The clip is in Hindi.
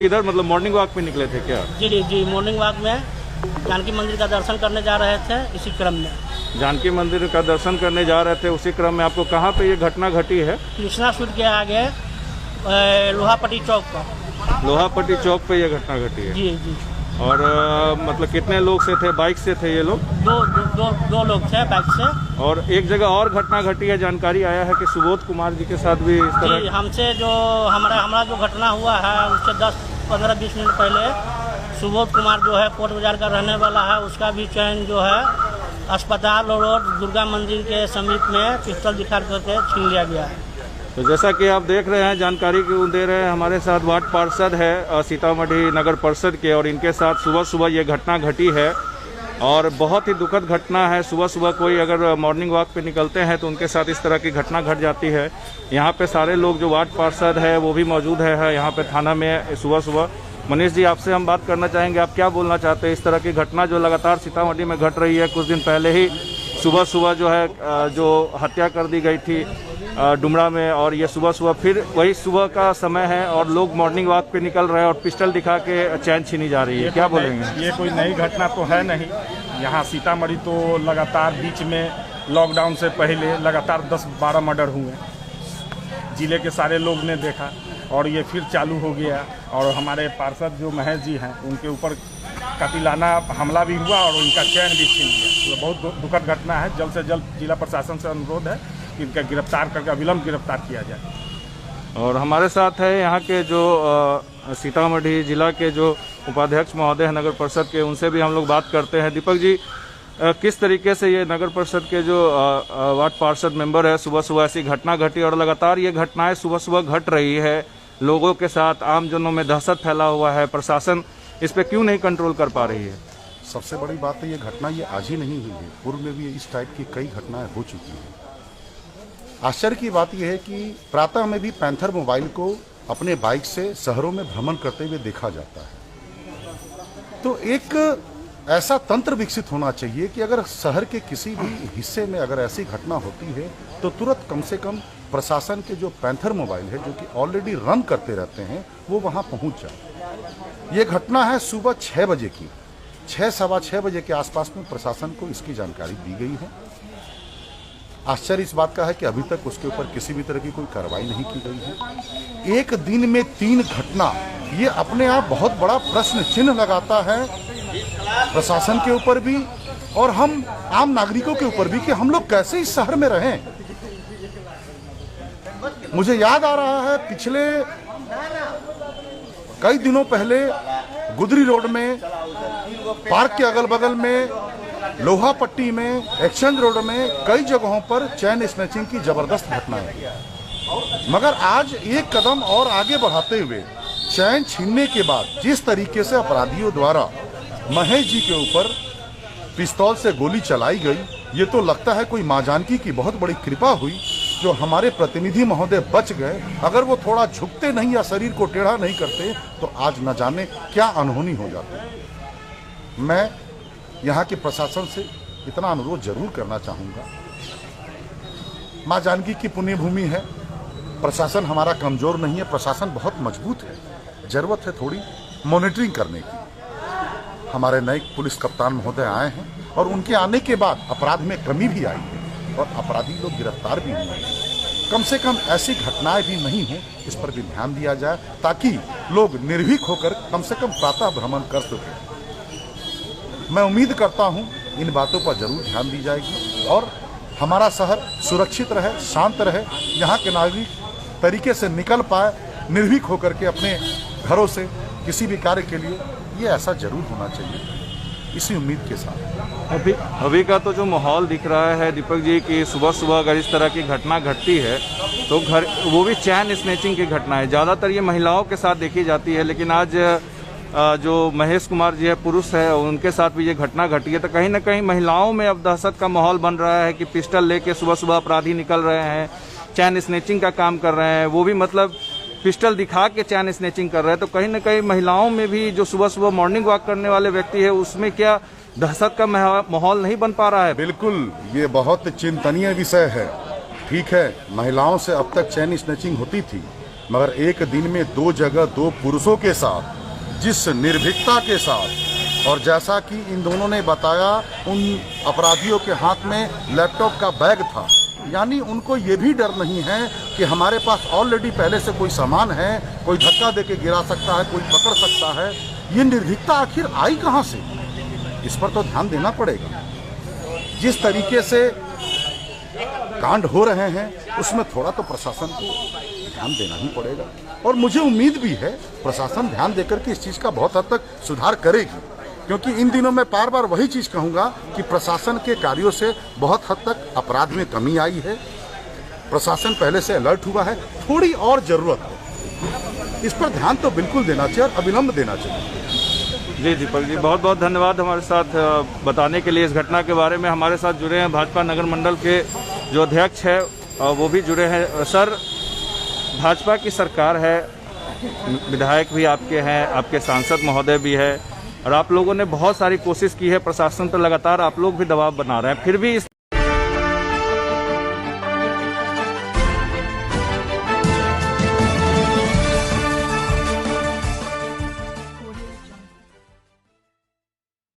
इधर मतलब मॉर्निंग वॉक पे निकले थे क्या? जी मॉर्निंग वॉक में जानकी मंदिर का दर्शन करने जा रहे थे। इसी क्रम में जानकी मंदिर का दर्शन करने जा रहे थे, उसी क्रम में आपको कहाँ पे ये घटना घटी है? कृष्णा सूट के आगे लोहापट्टी चौक पर। लोहापट्टी चौक पे ये घटना घटी है। जी और मतलब कितने लोग से थे? बाइक से थे ये लोग? दो लोग थे बाइक से। और एक जगह और घटना घटी है, जानकारी आया है कि सुबोध कुमार जी के साथ भी इस तरह। जी, हमसे जो हमारा जो घटना हुआ है उससे 10-15-20 मिनट पहले सुबोध कुमार जो है कोट बाजार का रहने वाला है, उसका भी चैन जो है अस्पताल रोड दुर्गा मंदिर के समीप में पिस्टल दिखा करके छीन लिया गया है। तो जैसा कि आप देख रहे हैं, जानकारी क्यों दे रहे हैं, हमारे साथ वार्ड पार्षद है सीतामढ़ी नगर परिषद के, और इनके साथ सुबह सुबह ये घटना घटी है और बहुत ही दुखद घटना है। सुबह सुबह कोई अगर मॉर्निंग वॉक पे निकलते हैं तो उनके साथ इस तरह की घटना घट जाती है। यहाँ पे सारे लोग जो वार्ड पार्षद है वो भी मौजूद है यहाँ पे थाना में सुबह सुबह। मनीष जी, आपसे हम बात करना चाहेंगे, आप क्या बोलना चाहते हैं? इस तरह की घटना जो लगातार सीतामढ़ी में घट रही है, कुछ दिन पहले ही सुबह सुबह जो है जो हत्या कर दी गई थी डुमरा में, और ये सुबह सुबह फिर वही सुबह का समय है और लोग मॉर्निंग वॉक पे निकल रहे हैं और पिस्टल दिखा के चैन छीनी जा रही है, क्या बोलेंगे? ये कोई नई घटना तो है नहीं। यहाँ सीतामढ़ी तो लगातार बीच में लॉकडाउन से पहले लगातार 10-12 मर्डर हुए, जिले के सारे लोग ने देखा, और ये फिर चालू हो गया। और हमारे पार्षद जो महेश जी हैं उनके ऊपर कातिलाना हमला भी हुआ और उनका चैन भी छीन लिया। तो बहुत दुखद घटना है। जल्द से जल्द जिला प्रशासन से अनुरोध है कि इनका गिरफ्तार करके अविलंब गिरफ्तार किया जाए। और हमारे साथ है यहाँ के जो सीतामढ़ी जिला के जो उपाध्यक्ष महोदय हैं नगर परिषद के, उनसे भी हम लोग बात करते हैं। दीपक जी, किस तरीके से ये नगर परिषद के जो वार्ड पार्षद मेंबर है, सुबह सुबह ऐसी घटना घटी और लगातार ये घटनाएं सुबह सुबह घट रही है, लोगों के साथ आमजनों में दहशत फैला हुआ है, प्रशासन इस पे क्यों नहीं कंट्रोल कर पा रही है? सबसे बड़ी बात है, ये घटना ये आज ही नहीं हुई है, पूर्व में भी इस टाइप की कई घटनाएं हो चुकी हैं। आश्चर्य की बात यह है कि प्रातः में भी पैंथर मोबाइल को अपने बाइक से शहरों में भ्रमण करते हुए देखा जाता है। तो एक ऐसा तंत्र विकसित होना चाहिए कि अगर शहर के किसी भी हिस्से में अगर ऐसी घटना होती है तो तुरंत कम से कम प्रशासन के जो पैंथर मोबाइल है, जो कि ऑलरेडी रन करते रहते हैं, वो वहां पहुंच जाए। ये घटना है सुबह 6 बजे की, 6-6:15 बजे के आसपास में प्रशासन को इसकी जानकारी दी गई है। आश्चर्य इस बात का है कि अभी तक उसके ऊपर किसी भी तरह की कोई कार्रवाई नहीं की गई है। एक दिन में 3 घटना, ये अपने आप बहुत बड़ा प्रश्न चिन्ह लगाता है प्रशासन के ऊपर भी और हम आम नागरिकों के ऊपर भी कि हम लोग कैसे इस शहर में रहें। मुझे याद आ रहा है पिछले कई दिनों पहले गुदरी रोड में, पार्क के अगल बगल में, लोहापट्टी में, एक्सचेंज रोड में कई जगहों पर चैन स्नैचिंग की जबरदस्त घटनाएं। मगर आज एक कदम और आगे बढ़ाते हुए चैन छीनने के बाद जिस तरीके से अपराधियों द्वारा महेश जी के ऊपर पिस्तौल से गोली चलाई गई, ये तो लगता है कोई मां जानकी की बहुत बड़ी कृपा हुई जो हमारे प्रतिनिधि महोदय बच गए। अगर वो थोड़ा झुकते नहीं या शरीर को टेढ़ा नहीं करते तो आज न जाने क्या अनहोनी हो जाती। मैं यहाँ के प्रशासन से इतना अनुरोध जरूर करना चाहूँगा, माँ जानकी की पुण्य भूमि है, प्रशासन हमारा कमजोर नहीं है, प्रशासन बहुत मजबूत है। जरूरत है थोड़ी मॉनिटरिंग करने की। हमारे नए पुलिस कप्तान महोदय आए हैं और उनके आने के बाद अपराध में कमी भी आई है और अपराधी लोग गिरफ्तार भी हुए हैं। कम से कम ऐसी घटनाएं भी नहीं हो, इस पर भी ध्यान दिया जाए ताकि लोग निर्भीक होकर कम से कम प्रातः भ्रमण कर सकें। मैं उम्मीद करता हूं इन बातों पर जरूर ध्यान दी जाएगी और हमारा शहर सुरक्षित रहे, शांत रहे, यहाँ के नागरिक तरीके से निकल पाए निर्भीक होकर के अपने घरों से किसी भी कार्य के लिए। ये ऐसा जरूर होना चाहिए, इसी उम्मीद के साथ। अभी का तो जो माहौल दिख रहा है दीपक जी कि सुबह सुबह अगर इस तरह की घटना घटती है तो वो भी चैन स्नैचिंग की घटना है, ज़्यादातर ये महिलाओं के साथ देखी जाती है, लेकिन आज जो महेश कुमार जी है, पुरुष है, उनके साथ भी ये घटना घटी है। तो कहीं ना कहीं महिलाओं में अब दहशत का माहौल बन रहा है कि पिस्टल लेके सुबह सुबह अपराधी निकल रहे हैं, चैन स्नैचिंग का काम कर रहे हैं, वो भी मतलब पिस्टल दिखा के चैन स्नैचिंग कर रहे हैं। तो कहीं ना कहीं महिलाओं में भी जो सुबह सुबह मॉर्निंग वॉक करने वाले व्यक्ति है, उसमें क्या दहशत का माहौल नहीं बन पा रहा है? बिल्कुल, ये बहुत चिंतनीय विषय है। ठीक है, महिलाओं से अब तक चैन स्नैचिंग होती थी, मगर एक दिन में 2 जगह 2 पुरुषों के साथ जिस निर्भीकता के साथ, और जैसा कि इन दोनों ने बताया उन अपराधियों के हाथ में लैपटॉप का बैग था, यानी उनको ये भी डर नहीं है कि हमारे पास ऑलरेडी पहले से कोई सामान है, कोई धक्का देके गिरा सकता है, कोई पकड़ सकता है। ये निर्भीकता आखिर आई कहाँ से, इस पर तो ध्यान देना पड़ेगा। जिस तरीके से कांड हो रहे हैं उसमें थोड़ा तो प्रशासन को ध्यान देना ही पड़ेगा, और मुझे उम्मीद भी है प्रशासन ध्यान देकर के इस चीज़ का बहुत हद तक सुधार करेगी, क्योंकि इन दिनों मैं बार बार वही चीज़ कहूँगा कि प्रशासन के कार्यों से बहुत हद तक अपराध में कमी आई है। प्रशासन पहले से अलर्ट हुआ है, थोड़ी और ज़रूरत है, इस पर ध्यान तो बिल्कुल देना चाहिए और अविलंब देना चाहिए। जी दीपक जी, बहुत बहुत धन्यवाद हमारे साथ बताने के लिए इस घटना के बारे में। हमारे साथ जुड़े हैं भाजपा नगर मंडल के जो अध्यक्ष है वो भी जुड़े हैं। सर, भाजपा की सरकार है, विधायक भी आपके हैं, आपके सांसद महोदय भी है, और आप लोगों ने बहुत सारी कोशिश की है, प्रशासन पर लगातार आप लोग भी दबाव बना रहे हैं, फिर भी इस